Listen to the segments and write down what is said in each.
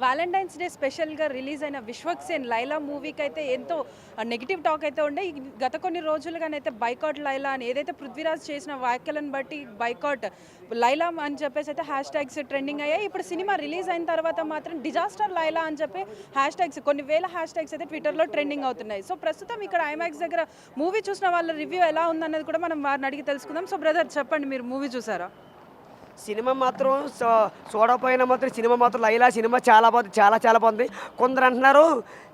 Valentine's day స్పెషల్గా release అయిన విశ్వక్సేన్ లైలా మూవీకి అయితే ఎంతో నెగిటివ్ టాక్ అయితే ఉండే. గత కొన్ని రోజులుగానైతే బైకాట్ లైలా అని ఏదైతే పృథ్వీరాజ్ చేసిన వ్యాఖ్యలను బట్టి బైకాట్ లైలా అని చెప్పేసి అయితే హ్యాష్ ట్యాగ్స్ ట్రెండింగ్ అయ్యాయి. ఇప్పుడు సినిమా రిలీజ్ అయిన తర్వాత మాత్రం డిజాస్టర్ లైలా అని చెప్పి హ్యాష్ ట్యాగ్స్ కొన్ని వేల హ్యాష్ ట్యాగ్స్ అయితే ట్విట్టర్లో ట్రెండింగ్ అవుతున్నాయి. సో ప్రస్తుతం ఇక్కడ ఐమాక్స్ దగ్గర మూవీ చూసిన వాళ్ళ రివ్యూ ఎలా ఉందన్నది కూడా మనం వారిని అడిగి తెలుసుకుందాం. సో బ్రదర్ చెప్పండి, మీరు మూవీ చూసారా? సినిమా మాత్రం చూడకపోయినా మాత్రం సినిమా మాత్రం లైలా సినిమా చాలా బాగుంది, చాలా బాగుంది. కొందరు అంటున్నారు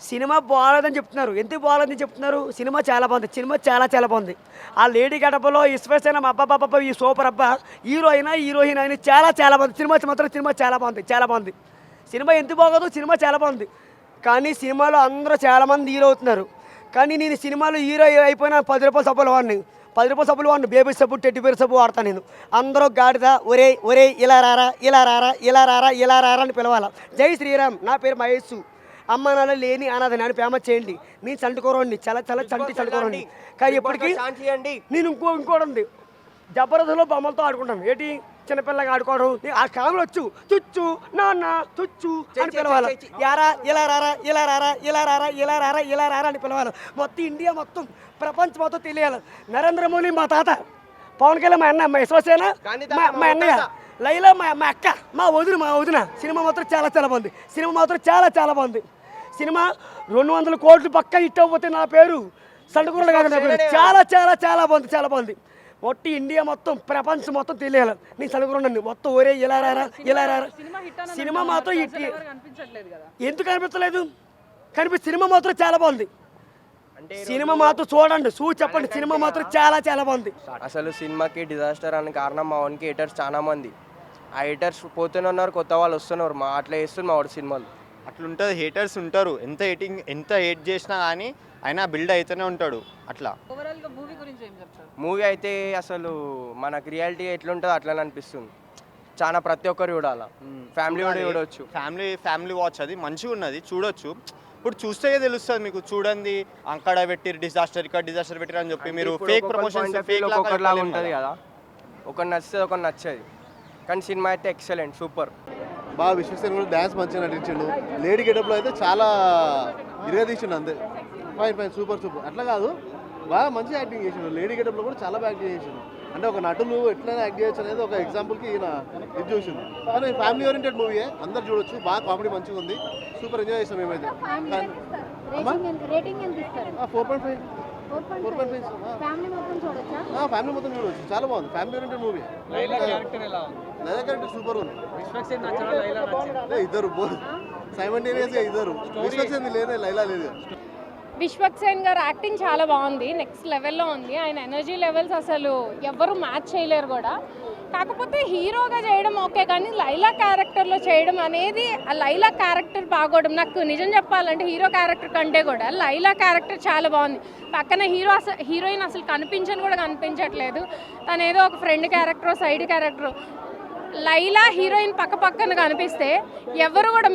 సినిమా బాగాలేదని చెప్తున్నారు. ఎందుకు బాగాలేదని చెప్తున్నారు? సినిమా చాలా బాగుంది, సినిమా చాలా బాగుంది. ఆ లేడీ గడపలో విశ్వసేన అబ్బాబ్బా ఈ సూపర్ అబ్బా, హీరో అయినా హీరోయిన్ అయినా చాలా బాగుంది. సినిమా మాత్రం సినిమా చాలా బాగుంది. సినిమా ఎందుకు బాగోదు? సినిమా చాలా బాగుంది. కానీ సినిమాలో అందరూ చాలామంది హీరో అవుతున్నారు. కానీ నేను సినిమాలో హీరో అయిపోయినా 10 రూపాయల సబ్బులు వాడిని, 10 రూపాయల సబ్బులు వాడిని, బేబీ సబ్బు, టెడ్డి బేర్ సబ్బు వాడతాను నేను. అందరూ గాడిద ఒరే ఇలా రారా అని పిలవాలా. జై శ్రీరామ్, నా పేరు మహేష్, అమ్మ నాన్న లేని అనాథని అని ఫేమస్ చేయండి. నేను చంటుకోరండి, చాలా చంటుకోరండి. కానీ ఇప్పటికీ నేను ఇంకోటి ఉంది, జబర్దస్త్లో బొమ్మలతో ఆడుకుంటాను. ఏంటి చిన్నపిల్లగా ఆడుకోవడం, ఆ కాలంలో చుచ్చు నాన్న చుచ్చు అని పిలవాలి. ఇలా రారా అని పిలవాలి. మొత్తం ఇండియా మొత్తం ప్రపంచం మొత్తం తెలియాలి. నరేంద్ర మోడీ మా తాత, పవన్ కళ్యాణ్ మా అన్న, మా శివసేన మా అన్నయ్య, లైలా మా అక్క, మా వదిన. సినిమా మాత్రం చాలా బాగుంది. సినిమా మాత్రం చాలా బాగుంది. సినిమా 200 కోట్లు పక్క హిట్ అవ్వతే నా పేరు సండుకూరలు కాదు, నా పేరు చాలా బాగుంది. మొత్తం ఇండియా మొత్తం ప్రపంచం మొత్తం తెలియాలి. నేను చదువుకున్నాను మొత్తం ఒరే ఇలా రారా. సినిమా మాత్రం ఎందుకు కనిపించలేదు? సినిమా మాత్రం చాలా బాగుంది. సినిమా మాత్రం చూడండి, చెప్పండి. సినిమా మాత్రం చాలా బాగుంది. అసలు సినిమాకి డిజాస్టర్ అనే కారణం మా వానికి హేటర్స్ చాలా మంది. ఆ హేటర్స్ పోతూనే ఉన్నారు, కొత్త వాళ్ళు వస్తున్నారు. మా అట్లా వేస్తుంది మా వాడు సినిమాలు. అట్లుంటుంది, హేటర్స్ ఉంటారు. ఎంత హేట్ చేసినా కానీ ఆయన బిల్డ్ అయితేనే ఉంటాడు. అట్లా మూవీ అయితే అసలు మనకు రియాలిటీ ఎట్లుంటుందో అట్లనే అనిపిస్తుంది. చాలా ప్రతి ఒక్కరు చూడాలి, ఫ్యామిలీ కూడా చూడవచ్చు. ఫ్యామిలీ వాచ్, అది మంచిగా ఉన్నది, చూడొచ్చు. ఇప్పుడు చూస్తే తెలుస్తుంది మీకు. చూడండి, అక్కడ పెట్టిరు డిజాస్టర్, ఇక్కడ డిజాస్టర్ పెట్టిరు అని చెప్పి మీరు ఫేక్ ప్రమోషన్స్ ఒకటిలాగా ఉంటుంది కదా. ఒకటి నచ్చుతుంది, ఒకటి నచ్చదు. కానీ సినిమా అయితే ఎక్సలెంట్, సూపర్. బాగా విశ్వసేన కూడా డ్యాన్స్ మంచిగా నటించిండు. లేడీ గెటప్లో అయితే చాలా ఇరగదీసిండు, అంతే. Fine super. అట్లా కాదు, బాగా మంచిగా యాక్టింగ్ చేసిండు. లేడీ గెటప్లో కూడా చాలా బాగా యాక్టింగ్ చేసిండు. అంటే ఒక నటులు ఎట్లయినా యాక్ట్ చేయొచ్చు అనేది ఒక ఎగ్జాంపుల్కి ఈయన ఇది చూసింది. కానీ ఫ్యామిలీ ఓరియంటెడ్ మూవీ, అందరు చూడొచ్చు. బాగా కామెడీ మంచిగా ఉంది, సూపర్ ఎంజాయ్ చేస్తాం మేమైతే. 4.5 ఫ్యామిలీ మొత్తం చూడవచ్చు, చాలా బాగుంది. Family oriented movie. Laila character super ఉంది. ఇద్దరు సైమల్టేనియస్గా ఇద్దరు. విశ్వక్సేన్ లేదే, లైలా లేదు. విశ్వక్సేన్ గారు యాక్టింగ్ చాలా బాగుంది, నెక్స్ట్ లెవెల్లో ఉంది. ఆయన ఎనర్జీ లెవెల్స్ అసలు ఎవ్వరు మ్యాచ్ చేయలేరు కూడా. కాకపోతే హీరోగా చేయడం ఓకే, కానీ లైలా క్యారెక్టర్లో చేయడం అనేది, ఆ లైలా క్యారెక్టర్ బాగోవడం, నాకు నిజం చెప్పాలంటే హీరో క్యారెక్టర్ కంటే కూడా లైలా క్యారెక్టర్ చాలా బాగుంది. పక్కన హీరోయిన్ అసలు కనిపించట్లేదు. తను ఏదో ఒక friend character, side character. Laila heroine పక్కన కనిపిస్తే ఎవరు కూడా,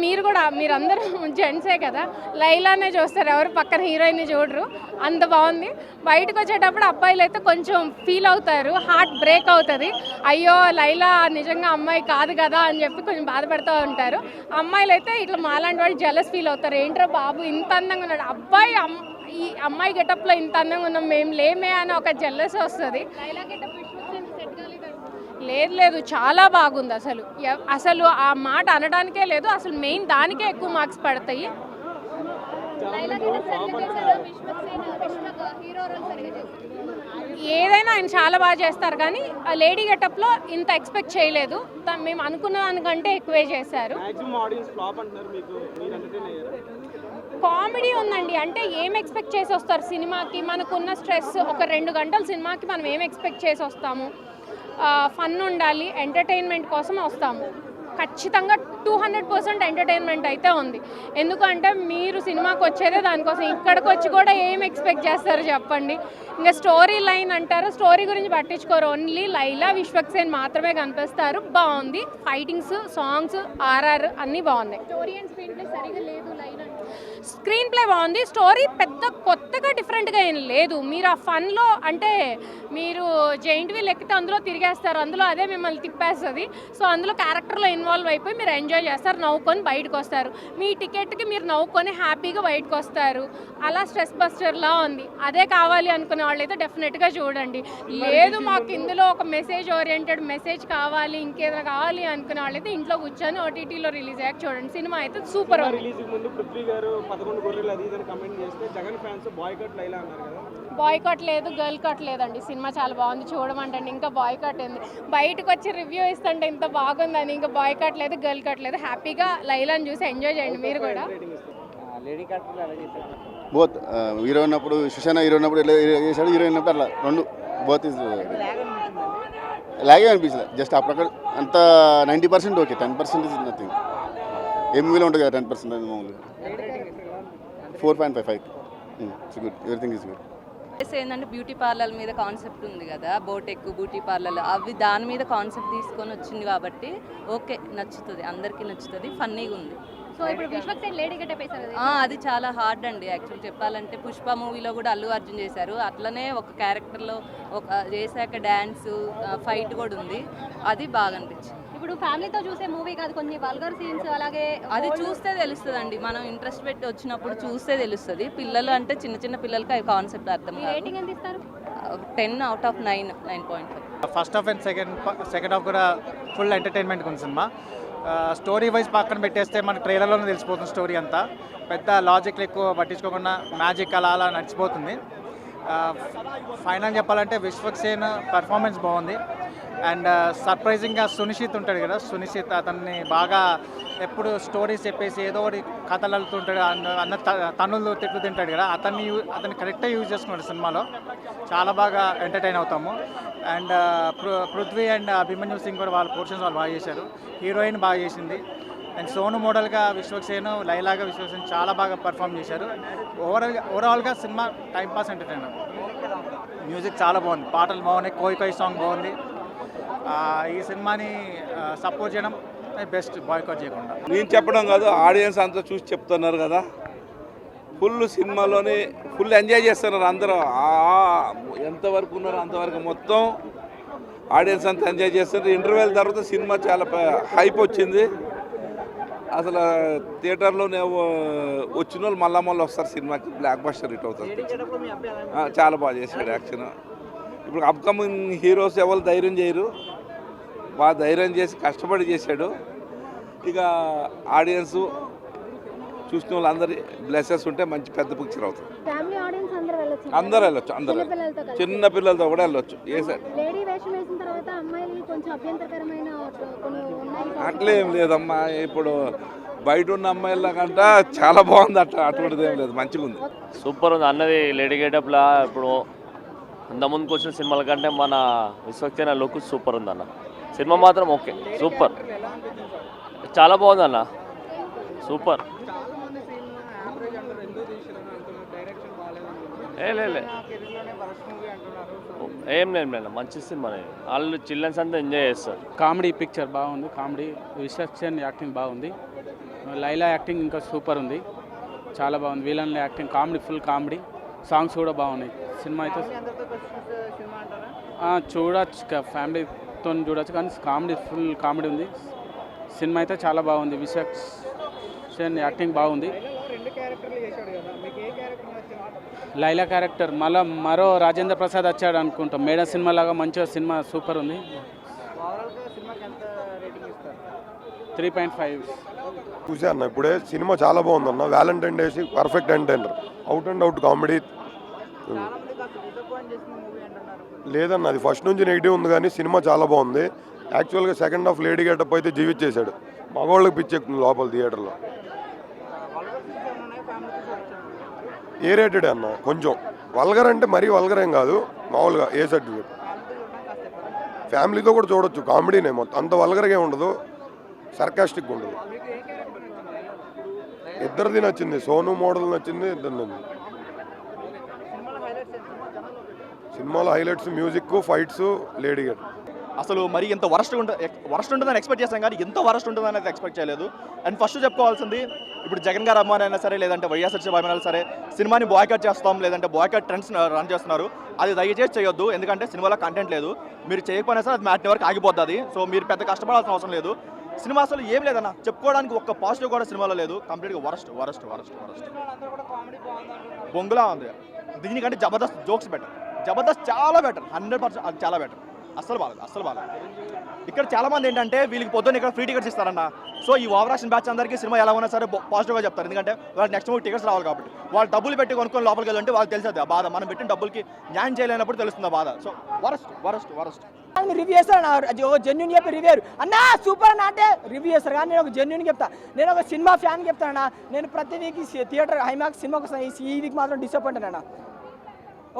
మీరందరూ జెంట్సే కదా, లైలానే చూస్తారు, ఎవరు పక్కన హీరోయిన్ని చూడరు. అంత బాగుంది. బయటకు వచ్చేటప్పుడు అబ్బాయిలు అయితే కొంచెం ఫీల్ అవుతారు, హార్ట్ బ్రేక్ అవుతుంది. అయ్యో లైలా నిజంగా అమ్మాయి కాదు కదా అని చెప్పి కొంచెం బాధపడుతూ ఉంటారు. అమ్మాయిలు అయితే ఇట్లా మాలాంటి వాళ్ళు జెలస్ ఫీల్ అవుతారు. ఏంట్రా బాబు ఇంత అందంగా ఉన్నాడు అబ్బాయి, ఈ అమ్మాయి గెటప్లో ఇంత అందంగా ఉన్నాం మేము లేమే అని ఒక జెలస్ వస్తుంది. లేదు, చాలా బాగుంది. అసలు ఆ మాట అనడానికే లేదు, అసలు మెయిన్ దానికే ఎక్కువ మార్క్స్ పడతాయి. ఏదైనా ఆయన చాలా బాగా చేస్తారు, కానీ ఆ లేడీ గెటప్లో ఇంత ఎక్స్పెక్ట్ చేయలేదు. మేము అనుకున్న దానికంటే ఎక్కువే చేశారు. కామెడీ ఉందండి. అంటే ఏం ఎక్స్పెక్ట్ చేసి వస్తారు సినిమాకి? మనకున్న స్ట్రెస్, ఒక 2 గంటల సినిమాకి మనం ఏం ఎక్స్పెక్ట్ చేసి వస్తాము? ఫన్ ఉండాలి, ఎంటర్టైన్మెంట్ కోసం వస్తాము. ఖచ్చితంగా 200% ఎంటర్టైన్మెంట్ అయితే ఉంది. ఎందుకంటే మీరు సినిమాకి వచ్చేదే దానికోసం, ఇక్కడికి వచ్చి కూడా ఏం ఎక్స్పెక్ట్ చేస్తారు చెప్పండి? ఇంకా స్టోరీ లైన్ అంటారు, స్టోరీ గురించి పట్టించుకోరు. ఓన్లీ లైలా విశ్వక్సేన్ మాత్రమే కనిపిస్తారు. బాగుంది, ఫైటింగ్స్, సాంగ్స్, ఆర్ఆర్ అన్నీ బాగున్నాయి. స్టోరీ అండ్ స్క్రీన్ ప్లే సరిగా లేదు. స్క్రీన్ ప్లే బాగుంది, స్టోరీ పెద్ద కొత్తగా డిఫరెంట్గా ఏం లేదు. మీరు ఆ ఫన్లో, అంటే మీరు జైంట్ వీల్ ఎక్కితే అందులో తిరిగేస్తారు, అందులో అదే మిమ్మల్ని తిప్పేస్తుంది. సో అందులో క్యారెక్టర్లో ఇన్వాల్వ్ అయిపోయి మీరు ఎంజాయ్ ఎంజాయ్ చేస్తారు, నవ్వుకొని బయటకు వస్తారు. మీ టికెట్కి మీరు నవ్వుకొని హ్యాపీగా బయటకు వస్తారు. అలా స్ట్రెస్ బస్టర్లా ఉంది. అదే కావాలి అనుకునే వాళ్ళైతే డెఫినెట్గా చూడండి. లేదు మాకు ఇందులో ఒక మెసేజ్ ఓరియంటెడ్ మెసేజ్ కావాలి, ఇంకేదైనా కావాలి అనుకునే వాళ్ళైతే ఇంట్లో కూర్చొని ఓటీటీలో రిలీజ్ అయ్యాక చూడండి. సినిమా అయితే సూపర్. రిలీజ్ ముందు పృథ్వీ గారు 11 గొర్రెలు అది ఇదని కమెంట్ చేస్తే జగన్ ఫ్యాన్స్ బాయ్కాట్ లైలా అన్నారు కదా. బాయ్కాట్ లేదు, గర్ల్ కట్ లేదండి. సినిమా చాలా బాగుంది, చూడమంటండి. ఇంకా బాయ్కాట్ ఉంది, బయటకు వచ్చి రివ్యూ ఇస్తుంటే ఇంత బాగుందని. ఇంకా బాయ్కాట్ లేదు, గర్ల్ కట్ లేదు. హ్యాపీగా లైలాని చూసి ఎంజాయ్ చేయండి మీరు కూడా. బోత్ హీరో ఉన్నప్పుడు సుశాన హీరో ఉన్నప్పుడు ఎలా చేశాడు, హీరోయిన్ ఉన్నప్పుడు అట్లా రెండు బోత్ ఇస్ లాగే అనిపించలేదు. జస్ట్ అప్పుడు అంత 90% ఓకే, 10% ఇస్ నథింగ్. ఏ మూవీలో ఉంటుంది కదా 10% అది మామూలుగా. 4.55 it's good, everything is good. ఏంటంటే బ్యూటీ పార్లర్ మీద కాన్సెప్ట్ ఉంది కదా, బోటెక్ బ్యూటీ పార్లర్ అవి దాని మీద కాన్సెప్ట్ తీసుకొని వచ్చింది కాబట్టి ఓకే, నచ్చుతుంది, అందరికీ నచ్చుతుంది, ఫన్నీగా ఉంది. సో ఇప్పుడు విశ్వక్సేన్ లేడీ గెటప్ వేశారు. అది చాలా హార్డ్ అండి యాక్చువల్ చెప్పాలంటే. పుష్ప మూవీలో కూడా అల్లు అర్జున్ చేశారు, అట్లనే ఒక క్యారెక్టర్లో ఒక చేశాక డ్యాన్స్ ఫైట్ కూడా ఉంది, అది బాగా అనిపించింది. ఇప్పుడు ఫ్యామిలీతో చూసే మూవీ కాదు, కొన్ని వల్గర్ సీన్స్ అలాగే అది చూస్తే తెలుస్తుంది అండి, మనం ఇంట్రెస్ట్ పెట్టి వచ్చినప్పుడు చూస్తే తెలుస్తుంది. పిల్లలు అంటే చిన్న చిన్న పిల్లలకి అవి కాన్సెప్ట్ అర్థం కాదు. రేటింగ్ ఎంత ఇస్తారు? 10 out of 9, 9.5. First half and second half కూడా ఫుల్ ఎంటర్టైన్మెంట్ ఉంది సినిమా. స్టోరీ వైజ్ పక్కన పెట్టేస్తే మనకు ట్రైలర్లోనే తెలిసిపోతుంది స్టోరీ అంతా. పెద్ద లాజిక్లు ఎక్కువ పట్టించుకోకుండా మ్యాజిక్ అలా అలా నడిచిపోతుంది. ఫైనల్ చెప్పాలంటే విశ్వక్సేన్ పర్ఫార్మెన్స్ బాగుంది. అండ్ సర్ప్రైజింగ్గా సునిశ్చిత్ ఉంటాడు కదా, సునిశ్చిత్ అతన్ని బాగా ఎప్పుడు స్టోరీస్ చెప్పేసి ఏదో ఒకటి కథలు అల్లుతుంటాడు, అన్న తన్నులు తిట్లు తింటాడు కదా, అతన్ని కరెక్ట్గా యూజ్ చేసుకున్నాడు సినిమాలో. చాలా బాగా ఎంటర్టైన్ అవుతాము. అండ్ పృథ్వీ అండ్ అభిమన్యు సింగ్ కూడా వాళ్ళ పోర్షన్స్ వాళ్ళు బాగా చేశారు. హీరోయిన్ బాగా చేసింది. అండ్ సోను మోడల్గా విశ్వక్సేన్, లైలాగా విశ్వక్సేన్ చాలా బాగా పర్ఫామ్ చేశారు. ఓవరాల్గా సినిమా టైంపాస్ ఎంటర్టైనర్. మ్యూజిక్ చాలా బాగుంది, పాటలు బాగున్నాయి, కోయి కోయి సాంగ్ బాగుంది. ఈ సినిమాని సపోర్ట్ చేయడం బెస్ట్, బాయ్కాట్ చేయకుండా. నేను చెప్పడం కాదు, ఆడియన్స్ అంతా చూసి చెప్తున్నారు కదా. ఫుల్ సినిమాలోని ఫుల్ ఎంజాయ్ చేస్తున్నారు అందరూ. ఎంతవరకు ఉన్నారో అంతవరకు మొత్తం ఆడియన్స్ అంతా ఎంజాయ్ చేస్తున్నారు. ఇంటర్వెల్ తర్వాత సినిమా చాలా హైప్ వచ్చింది. అసలు థియేటర్లోనే వచ్చిన వాళ్ళు మళ్ళీ వస్తారు సినిమాకి. బ్లాక్ బస్టర్ హిట్ అవుతుంది. చాలా బాగా చేశాడు యాక్షన్. ఇప్పుడు అప్కమింగ్ హీరోస్ ఎవరు ధైర్యం చేయరు, బాగా ధైర్యం చేసి కష్టపడి చేశాడు. ఇక ఆడియన్స్ చూసిన వాళ్ళందరి బ్లెస్సెస్ ఉంటే మంచి పెద్ద పిక్చర్ అవుతుంది. అందరూ వెళ్ళొచ్చు, అందరూ చిన్న పిల్లలతో కూడా వెళ్ళొచ్చు. అట్లేం లేదమ్మా, ఇప్పుడు బయట ఉన్న అమ్మాయిల కంటే చాలా బాగుంది. అటువంటిది ఏం లేదు, మంచిగా ఉంది, సూపర్ ఉంది. అన్నది లేడీ గెటప్లా ఇప్పుడు అంతకుముందుకు వచ్చిన సినిమాల కంటే మన విశ్వక్సేన లుక్ సూపర్ ఉంది అన్న. సినిమా మాత్రం ఓకే, సూపర్, చాలా బాగుంది అన్న, సూపర్. ఏం లేదు, మంచి సినిమా. వాళ్ళు చిల్డ్రన్స్ అంతా ఎంజాయ్ చేస్తారు. కామెడీ పిక్చర్ బాగుంది, కామెడీ. విశ్వక్సేన్ యాక్టింగ్ బాగుంది, లైలా యాక్టింగ్ ఇంకా సూపర్ ఉంది, చాలా బాగుంది. Villain acting comedy, full comedy. Songs కూడా బాగున్నాయి. సినిమా అయితే చూడొచ్చు, ఫ్యామిలీతో చూడొచ్చు, కానీ కామెడీ ఫుల్ కామెడీ ఉంది. సినిమా అయితే చాలా బాగుంది. విశ్వక్సేన్ యాక్టింగ్ బాగుంది. లైలా క్యారెక్టర్ మరో రాజేంద్ర ప్రసాద్ వచ్చాడు అనుకుంటాం. మేడం సినిమా లాగా మంచిగా సినిమా సూపర్ ఉంది. 3.5 చూసాను ఇప్పుడే. సినిమా చాలా బాగుందన్న. Valentine days perfect entertainer, out and out comedy. లేదన్న, అది ఫస్ట్ నుంచి నెగిటివ్ ఉంది, కానీ సినిమా చాలా బాగుంది. యాక్చువల్గా సెకండ్ హాఫ్ లేడీ గెటప్ అయితే జీవించేశాడు. మగవాళ్ళకి పిచ్చెక్కుతుంది లోపల థియేటర్లో. ఏ రేటెడ్ అన్న, కొంచెం వల్గర్ అంటే మరీ వల్గర్ ఏం కాదు, మామూలుగా ఏ సర్టిఫికేట్. ఫ్యామిలీతో కూడా చూడొచ్చు, కామెడీనే మొత్తం, అంత వల్గర్గా ఉండదు, సర్కాస్టిక్ ఉండదు. ఇద్దరిది నచ్చింది, సోను మోడల్ నచ్చింది, ఇద్దరు నచ్చింది. సినిమాలో highlights music, fights, lady getup. అసలు మరి ఎంత వరస్ట్ ఉంటుందని ఎక్స్పెక్ట్ చేస్తాం, కానీ ఎంత వరస్ట్ ఉంటుందని అయితే ఎక్స్పెక్ట్ చేయలేదు. అండ్ ఫస్ట్ చెప్పుకోవాల్సింది, ఇప్పుడు జగన్ గారు అమ్మాయి అయినా సరే, లేదంటే వైఎస్ఆర్సీపీ అయినా సరే, సినిమాని బాయ్కాట్ చేస్తాం, లేదంటే బాయ్కాట్ ట్రెండ్స్ రన్ చేస్తున్నారు. అది దయచేసి చేయొద్దు, ఎందుకంటే సినిమాలో కంటెంట్ లేదు. మీరు చేయకపోయినా సరే అది మ్యాట్ని వరకు ఆగిపోతుంది. సో మీరు పెద్ద కష్టపడాల్సిన అవసరం లేదు. సినిమా అసలు ఏం లేదన్న, చెప్పుకోవడానికి ఒక్క పాజిటివ్ కూడా సినిమాలో లేదు. కంప్లీట్గా వరస్ట్. బొంగులా ఉంది. దీనికంటే జబర్దస్త్ జోక్స్ బెటర్. జబర్దస్త్ చాలా బెటర్, 100% అది చాలా బెటర్. అస్సలు బాగాలేదు. ఇక్కడ చాలా మంది ఏంటంటే వీళ్ళకి పొద్దున్న ఇక్కడ ఫ్రీ టికెట్స్ ఇస్తారన్న. సో ఈ ఓవరాక్షన్ బ్యాచ్ అందరికీ సినిమా ఎలా ఉన్నా సరే పాజిటివ్గా చెప్తారు, ఎందుకంటే వాళ్ళకి నెక్స్ట్ మూవీ టికెట్స్ రావాలి కాబట్టి. వాళ్ళు డబ్బులు పెట్టి కొనుక్కొని లోపలికి వెళ్ళాలంటే వాళ్ళకి తెలిసేది ఆ బాధ, మనం పెట్టిన డబ్బులకి న్యాయం చేయలేనప్పుడు తెలుస్తుంది ఆ బాధ. So worst. రివ్యూ చేస్తాను, జెన్యున్ చెప్పి రివ్యూ అన్నా సూపర్ అన్న అంటే రివ్యూ చేస్తారు. కానీ నేను ఒక జెన్యున్ చెప్తా, నేను ఒక సినిమా ఫ్యాన్ చెప్తానన్నా. నేను ప్రతి వీక్ థియేటర్ ఐమాక్స్ సినిమాకి వస్తాను, ఈ వీక్ మాత్రం డిసప్పాయింట్ అన్న.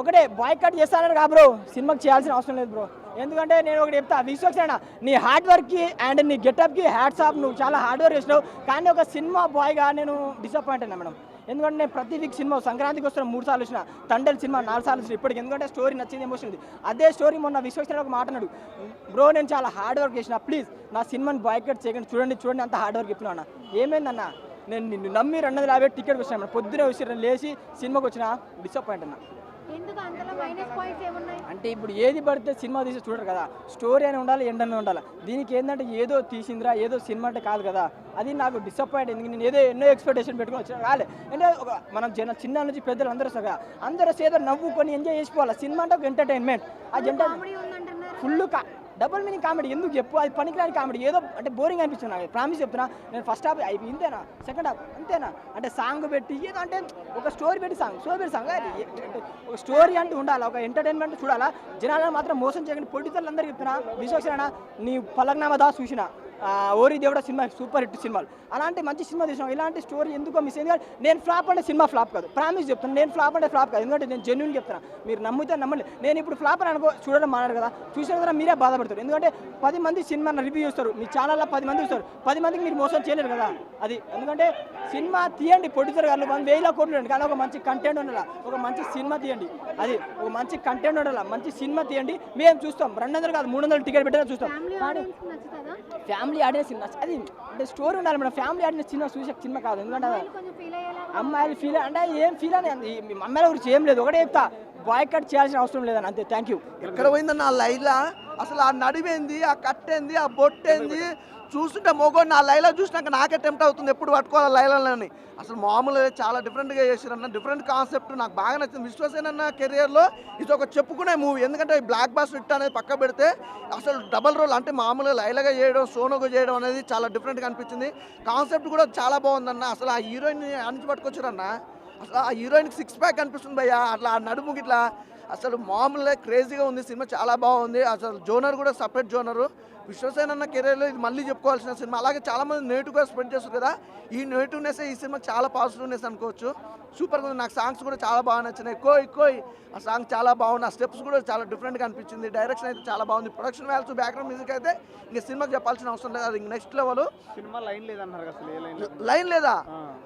ఒకటే బాయ్కట్ చేస్తానని కా బ్రో, సినిమాకి చేయాల్సిన అవసరం లేదు బ్రో. ఎందుకంటే నేను ఒకటి చెప్తా, విశ్వక్సేన నీ హార్డ్ వర్క్కి అండ్ నీ గెటప్కి హ్యాట్స్ ఆఫ్, నువ్వు చాలా హార్డ్ వర్క్ చేసినావు. కానీ ఒక సినిమా బాయ్గా నేను డిసప్పాయింట్ అయినా మేడం. ఎందుకంటే నేను ప్రతి వీక్ సినిమా సంక్రాంతికి వస్తున్న 3 సార్లు వచ్చిన, తండ్రి సినిమా 4 సార్లు వచ్చిన ఇప్పటికి. ఎందుకంటే స్టోరీ నచ్చింది, ఎమోషన్ ఉంది. అదే స్టోరీ మొన్న విశ్వక్సేన ఒక మాట అన్నాడు, బ్రో నేను చాలా హార్డ్ వర్క్ చేసిన, ప్లీజ్ నా సినిమాని బాయ్కట్ చేయకండి, చూడండి అంత హార్డ్ వర్క్ చెప్తున్నా. ఏమైందన్న, నేను నిన్ను నమ్మి 250 టికెట్ వచ్చాను, పొద్దునే వచ్చి లేచి సినిమాకి వచ్చిన, డిసప్పాయింట్ అన్న. అంటే ఇప్పుడు ఏది పడితే సినిమా తీసి చూడరు కదా, స్టోరీ అని ఉండాలి, ఎండ్ అని ఉండాలి. దీనికి ఏంటంటే ఏదో తీసిందిరా, ఏదో సినిమా అంటే కాదు కదా, అది నాకు డిసప్పాయింట్. ఎందుకు నేను ఎన్నో ఎక్స్పెక్టేషన్ పెట్టుకుని వచ్చిన రాలే. అంటే ఒక మనం చిన్న నుంచి పెద్దలు అందరూ వస్తారు కదా, అందరూ ఏదో నవ్వుకొని ఎంజాయ్ చేసుకోవాలి. సినిమా అంటే ఒక ఎంటర్టైన్మెంట్, అది ఫుల్ డబుల్ మీనింగ్ కామెడీ. ఎందుకు చెప్పు, అది పనికిరాని కామెడీ, ఏదో అంటే బోరింగ్ అనిపిస్తుంది నాకు. ప్రామిస్ చెప్తున్నా, నేను ఫస్ట్ హాఫ్ అయిపోయి ఇంతేనా, సెకండ్ హాఫ్ అంతేనా అంటే సాంగ్ పెట్టి ఏదో అంటే ఒక స్టోరీ పెట్టి సాంగ్ ఒక స్టోరీ అంటూ ఉండాలి, ఒక ఎంటర్టైన్మెంట్ చూడాలా. జనాలను మాత్రం మోసం చేయకండి. పొడితలు అందరికీ చెప్తున్నా, విశ్వక్సేన నీ పలక్నామా దా చూసిన, ఓరి దేవుడ సినిమా సూపర్ హిట్ సినిమాలు, అలాంటి మంచి సినిమా తీసినాం. ఇలాంటి స్టోరీ ఎందుకో మిస్ అయింది. కానీ నేను ఫ్లాప్ అంటే సినిమా ఫ్లాప్ కాదు, ప్రామిస్ చెప్తాను. నేను ఫ్లాప్ అంటే ఫ్లాప్ కాదు, ఎందుకంటే నేను జెన్యున్ చెప్తాను. మీరు నమ్మితే నమ్మండి. నేను ఇప్పుడు ఫ్లాప్ అని అనుకో చూడడం మానారు కదా, చూసిన కదా మీరే బాధపడతారు. ఎందుకంటే 10 మంది సినిమా రివ్యూ చేస్తారు, మీ ఛానల్లో 10 మంది చూస్తారు, 10 మందికి మీరు మోసం చేయలేరు కదా. అది ఎందుకంటే సినిమా తీయండి, ప్రొడ్యూసర్ గారు 1,000 కోట్లు ఉండండి, కానీ ఒక మంచి కంటెంట్ ఉండాలి, ఒక మంచి సినిమా తీయండి. అది ఒక మంచి కంటెంట్ ఉండాలి, మంచి సినిమా తీయండి. మేము చూస్తాం, 200 కాదు 300 టికెట్ పెట్టినా చూస్తాం. కానీ ఫ్యామిలీ ఆడియన్స్ అది అంటే స్టోరీ ఉండాలి మేడం. ఫ్యామిలీ ఆడియన్స్ చూసే సినిమా కాదు. ఎందుకంటే అమ్మాయిలు ఫీల్ అంటే ఏం ఫీల్ అని అమ్మాయిల గురించి ఏం లేదు. ఒకటే చెప్తా, బాయ్కట్ చేయాల్సిన అవసరం లేదని అంతే. Thank you. ఎక్కడ పోయిందన్న ఆ లైలా, అసలు ఆ నడివేంది, ఆ కట్టేంది, ఆ బొట్టేంది చూస్తుంటే మొగోడు నా లైలా చూసినాక నాకే టెంప్ట్ అవుతుంది ఎప్పుడు పట్టుకోవాలి లైలాలని. అసలు మామూలుగా చాలా డిఫరెంట్గా చేశారన్న, డిఫరెంట్ కాన్సెప్ట్ నాకు బాగా నచ్చింది. విశ్వసేన కెరియర్లో ఇది ఒక చెప్పుకునే మూవీ. ఎందుకంటే బ్లాక్ బాస్ హిట్ అనేది పక్క పెడితే అసలు డబల్ రోల్ అంటే మామూలుగా లైలాగా చేయడం, సోనోగా చేయడం అనేది చాలా డిఫరెంట్గా అనిపించింది. కాన్సెప్ట్ కూడా చాలా బాగుందన్న. అసలు ఆ హీరోయిన్ అనిచి పట్టుకొచ్చారన్న, అసలు ఆ హీరోయిన్కి 6 ప్యాక్ అనిపిస్తుంది భయ్య, అట్లా ఆ నడుముకి ఇట్లా అసలు మామూలుగా క్రేజీగా ఉంది. సినిమా చాలా బాగుంది. అసలు జోనర్ కూడా సపరేట్ జోనరు. విశ్వసేన కెరీర్లో ఇది మళ్ళీ చెప్పుకోవాల్సిన సినిమా. అలాగే చాలామంది నెగిటివ్గా స్పెండ్ చేస్తారు కదా, ఈ నెగిటివ్నెస్ ఈ సినిమాకి చాలా పాజిటివ్నెస్ అనుకోవచ్చు. సూపర్గా ఉంది. నాకు సాంగ్స్ కూడా చాలా బాగా నచ్చినాయి. కోయ్ ఆ సాంగ్ చాలా బాగుంది. ఆ స్టెప్స్ కూడా చాలా డిఫరెంట్గా అనిపించింది. డైరెక్షన్ అయితే చాలా బాగుంది. ప్రొడక్షన్ వాల్యూస్, బ్యాక్గ్రౌండ్ మ్యూజిక్ అయితే ఇంకా సినిమాకి చెప్పాల్సిన అవసరం లేదు, అది నెక్స్ట్ లెవెల్. సినిమా లైన్ లేదన్నారు అసలు, ఏ లైన్ లేదా,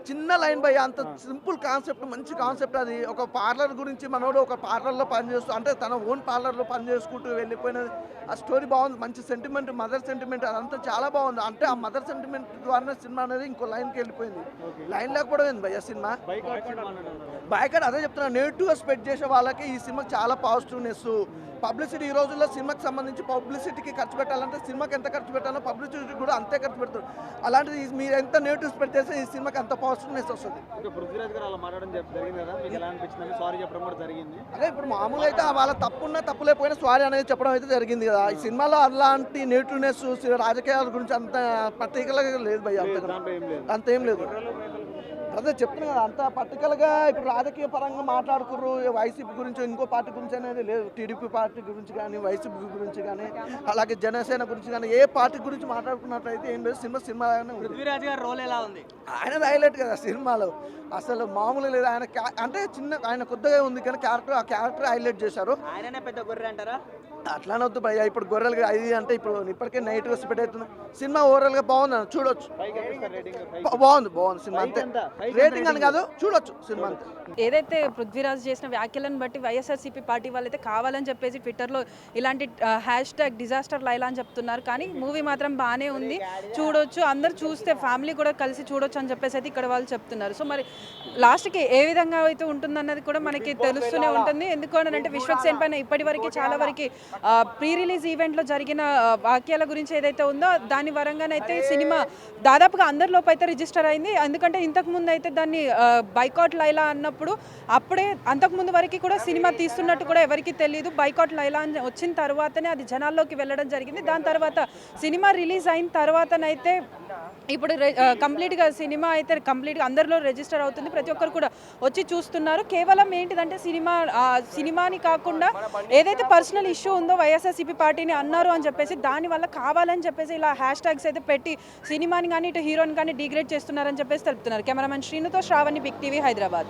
చిన్న లైన్ భయ్య, అంత సింపుల్ కాన్సెప్ట్, మంచి కాన్సెప్ట్. అది ఒక పార్లర్ గురించి, మనోడు ఒక పార్లర్లో పనిచేస్తూ అంటే తన ఓన్ పార్లర్లో పని చేసుకుంటూ వెళ్ళిపోయినది. ఆ స్టోరీ బాగుంది, మంచి సెంటిమెంట్, మదర్ సెంటిమెంట్, అదంతా చాలా బాగుంది. అంటే ఆ మదర్ సెంటిమెంట్ ద్వారానే సినిమా అనేది ఇంకో లైన్కి వెళ్ళిపోయింది. లైన్ లేకపోవడం ఏంది భయ్య సినిమా. బాయ్కట్ అదే చెప్తున్నా, నెగిటివ్గా స్ప్రెడ్ చేసే వాళ్ళకి ఈ సినిమాకి చాలా పాజిటివ్నెస్. పబ్లిసిటీ ఈ రోజుల్లో సినిమాకి సంబంధించి పబ్లిసిటీకి ఖర్చు పెట్టాలంటే సినిమాకి ఎంత ఖర్చు పెట్టాలో పబ్లిసిటీ కూడా అంతే ఖర్చు పెడతారు. అలాంటిది మీరు ఎంత నెగిటివ్ స్ప్రెడ్ చేస్తే ఈ సినిమాకి అంత పాజిటివ్నెస్ వస్తుంది. పృథ్వీరాజ్ గారు అలా మాట్లాడడం జరిగింది కదా, మీకు ఎలా అనిపించింది? సారీ చెప్పడం కూడా జరిగింది. అదే ఇప్పుడు మామూలుగా అయితే వాళ్ళ తప్పున్నా తప్పులేకపోయినా సారీ అనేది చెప్పడం అయితే జరిగింది కదా. ఈ సినిమాలో అలాంటి నెగిటివ్నెస్ రాజకీయాల గురించి అంత పర్టికులర్గా లేదు భయ్య, అంత ఏం లేదు. అదే చెప్తున్నా కదా, అంత పర్టికులర్గా ఇప్పుడు రాజకీయ పరంగా మాట్లాడుకుర్రు వైసీపీ గురించి, ఇంకో పార్టీ గురించి అనేది లేదు. టీడీపీ పార్టీ గురించి కానీ, వైసీపీ గురించి కానీ, అలాగే జనసేన గురించి కానీ ఏ పార్టీ గురించి మాట్లాడుకున్నట్లయితే ఏం లేదు. సినిమానే ఉంది. పృథ్వీరాజ్ గారి రోల్ ఎలా ఉంది? ఆయన హైలైట్ కదా సినిమాలో, అసలు మామూలు లేదు. ఆయన అంటే ఆయన కొత్తగా ఉంది కానీ ఆ క్యారెక్టర్ హైలైట్ చేశారు. ఆయననే పెద్ద గొర్రె అంటారా? అట్లానే వద్దు భయ్య, ఇప్పుడు గొర్రెలు అది అంటే ఇప్పుడు ఇప్పటికే నెగిటివ్ స్ప్రెడ్ అవుతుంది. సినిమా ఓవరాల్గా బాగుంది, చూడొచ్చు. బాగుంది సినిమా, అంతే. రేటింగ్ అని కాదు, చూడొచ్చు సినిమా అంతే. ఏదైతే పృథ్వీరాజ్ చేసిన వ్యాఖ్యలను బట్టి వైఎస్ఆర్సీపీ పార్టీ వాళ్ళైతే కావాలని చెప్పేసి ట్విట్టర్లో ఇలాంటి #డిజాస్టర్ లైలా అని చెప్తున్నారు. కానీ మూవీ మాత్రం బాగానే ఉంది, చూడొచ్చు, అందరు చూస్తే ఫ్యామిలీ కూడా కలిసి చూడొచ్చు అని చెప్పేసి అయితే ఇక్కడ వాళ్ళు చెప్తున్నారు. సో మరి లాస్ట్కి ఏ విధంగా అయితే ఉంటుందన్నది కూడా మనకి తెలుస్తూనే ఉంటుంది. ఎందుకంటే విశ్వక్సేన్ పైన ఇప్పటి వరకు చాలా వరకు ప్రీ రిలీజ్ ఈవెంట్లో జరిగిన వాక్యాల గురించి ఏదైతే ఉందో దాని వరంగానైతే సినిమా దాదాపుగా అందరిలోపు అయితే రిజిస్టర్ అయింది. ఎందుకంటే ఇంతకుముందు అయితే దాన్ని బైకాట్ లైలా అన్నప్పుడు అప్పుడే అంతకుముందు వరకు కూడా సినిమా తీస్తున్నట్టు కూడా ఎవరికి తెలియదు. బైకాట్ లైలా అని వచ్చిన తర్వాతనే అది జనాల్లోకి వెళ్ళడం జరిగింది. దాని తర్వాత సినిమా రిలీజ్ అయిన తర్వాతనైతే ఇప్పుడు కంప్లీట్గా సినిమా అయితే కంప్లీట్గా అందరిలో రిజిస్టర్ అవుతుంది. ప్రతి ఒక్కరు కూడా వచ్చి చూస్తున్నారు. కేవలం ఏంటిదంటే సినిమాని కాకుండా ఏదైతే పర్సనల్ ఇష్యూ ఉందో వైఎస్ఆర్సీపీ పార్టీని అన్నారు అని చెప్పేసి దానివల్ల కావాలని చెప్పేసి ఇలా హ్యాష్ ట్యాగ్స్ అయితే పెట్టి సినిమాని కానీ ఇటు హీరోని కానీ డిగ్రేడ్ చేస్తున్నారని చెప్పేసి తెలుపుతున్నారు. కెమెరామెన్ శ్రీనుతో శ్రావణి, బిగ్ టీవీ, హైదరాబాద్.